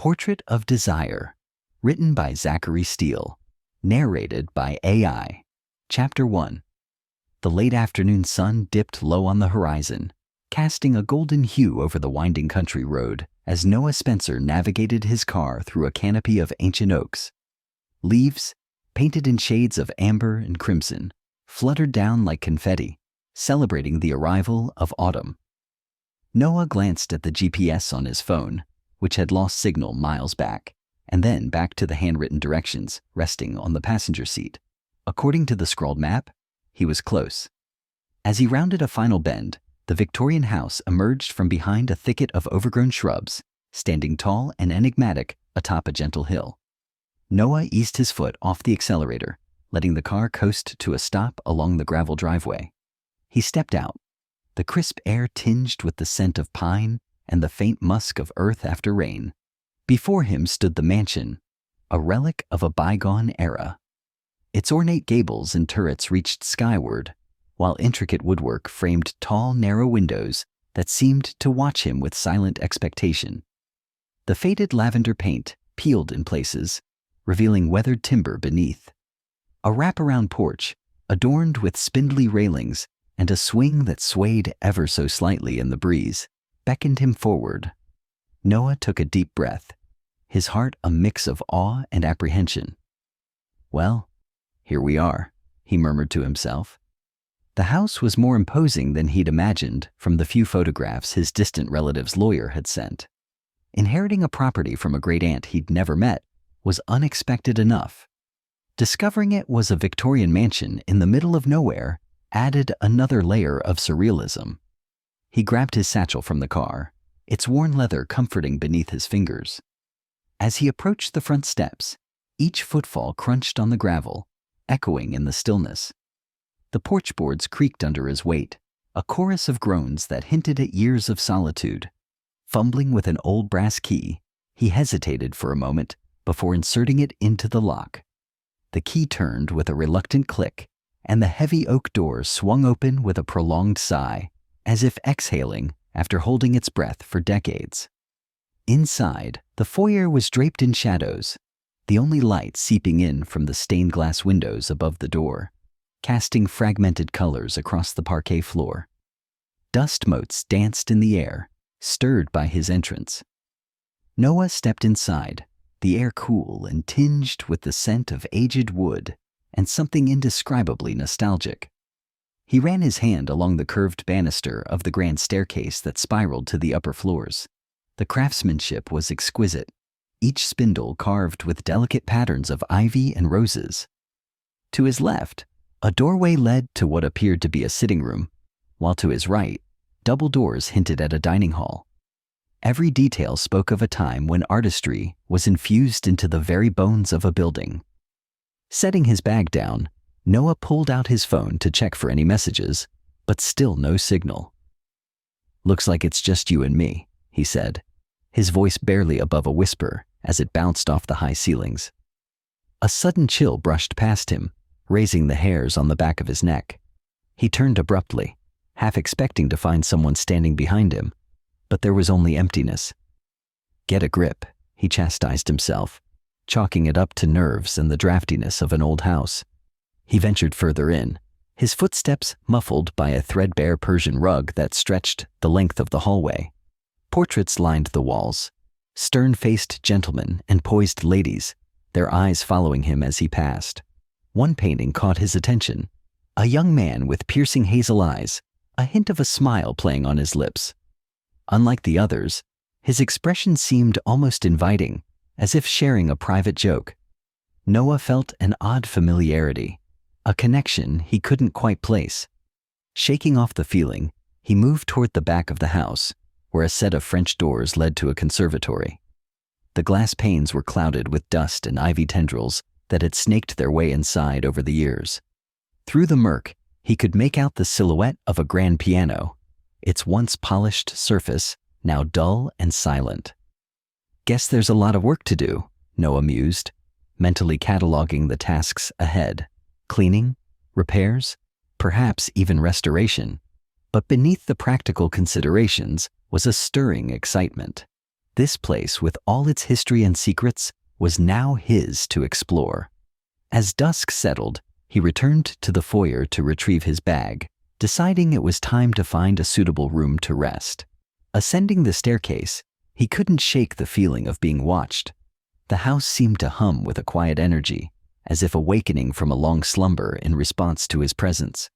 Portrait of Desire, written by Zachary Steele, narrated by AI. Chapter 1. The late afternoon sun dipped low on the horizon, casting a golden hue over the winding country road as Noah Spencer navigated his car through a canopy of ancient oaks. Leaves, painted in shades of amber and crimson, fluttered down like confetti, celebrating the arrival of autumn. Noah glanced at the GPS on his phone, which had lost signal miles back, and then back to the handwritten directions resting on the passenger seat. According to the scrawled map, he was close. As he rounded a final bend, the Victorian house emerged from behind a thicket of overgrown shrubs, standing tall and enigmatic atop a gentle hill. Noah eased his foot off the accelerator, letting the car coast to a stop along the gravel driveway. He stepped out, the crisp air tinged with the scent of pine and the faint musk of earth after rain. Before him stood the mansion, a relic of a bygone era. Its ornate gables and turrets reached skyward, while intricate woodwork framed tall, narrow windows that seemed to watch him with silent expectation. The faded lavender paint peeled in places, revealing weathered timber beneath. A wraparound porch, adorned with spindly railings and a swing that swayed ever so slightly in the breeze, beckoned him forward. Noah took a deep breath, his heart a mix of awe and apprehension. "Well, here we are," he murmured to himself. The house was more imposing than he'd imagined from the few photographs his distant relative's lawyer had sent. Inheriting a property from a great-aunt he'd never met was unexpected enough. Discovering it was a Victorian mansion in the middle of nowhere added another layer of surrealism. He grabbed his satchel from the car, its worn leather comforting beneath his fingers. As he approached the front steps, each footfall crunched on the gravel, echoing in the stillness. The porch boards creaked under his weight, a chorus of groans that hinted at years of solitude. Fumbling with an old brass key, he hesitated for a moment before inserting it into the lock. The key turned with a reluctant click, and the heavy oak door swung open with a prolonged sigh, as if exhaling after holding its breath for decades. Inside, the foyer was draped in shadows, the only light seeping in from the stained glass windows above the door, casting fragmented colors across the parquet floor. Dust motes danced in the air, stirred by his entrance. Noah stepped inside, the air cool and tinged with the scent of aged wood and something indescribably nostalgic. He ran his hand along the curved banister of the grand staircase that spiraled to the upper floors. The craftsmanship was exquisite, each spindle carved with delicate patterns of ivy and roses. To his left, a doorway led to what appeared to be a sitting room, while to his right, double doors hinted at a dining hall. Every detail spoke of a time when artistry was infused into the very bones of a building. Setting his bag down, Noah pulled out his phone to check for any messages, but still no signal. "Looks like it's just you and me," he said, his voice barely above a whisper as it bounced off the high ceilings. A sudden chill brushed past him, raising the hairs on the back of his neck. He turned abruptly, half expecting to find someone standing behind him, but there was only emptiness. "Get a grip," he chastised himself, chalking it up to nerves and the draftiness of an old house. He ventured further in, his footsteps muffled by a threadbare Persian rug that stretched the length of the hallway. Portraits lined the walls, stern-faced gentlemen and poised ladies, their eyes following him as he passed. One painting caught his attention, a young man with piercing hazel eyes, a hint of a smile playing on his lips. Unlike the others, his expression seemed almost inviting, as if sharing a private joke. Noah felt an odd familiarity, a connection he couldn't quite place. Shaking off the feeling, he moved toward the back of the house, where a set of French doors led to a conservatory. The glass panes were clouded with dust and ivy tendrils that had snaked their way inside over the years. Through the murk, he could make out the silhouette of a grand piano, its once polished surface now dull and silent. "Guess there's a lot of work to do," Noah mused, mentally cataloging the tasks ahead. Cleaning, repairs, perhaps even restoration. But beneath the practical considerations was a stirring excitement. This place, with all its history and secrets, was now his to explore. As dusk settled, he returned to the foyer to retrieve his bag, deciding it was time to find a suitable room to rest. Ascending the staircase, he couldn't shake the feeling of being watched. The house seemed to hum with a quiet energy, as if awakening from a long slumber in response to his presence.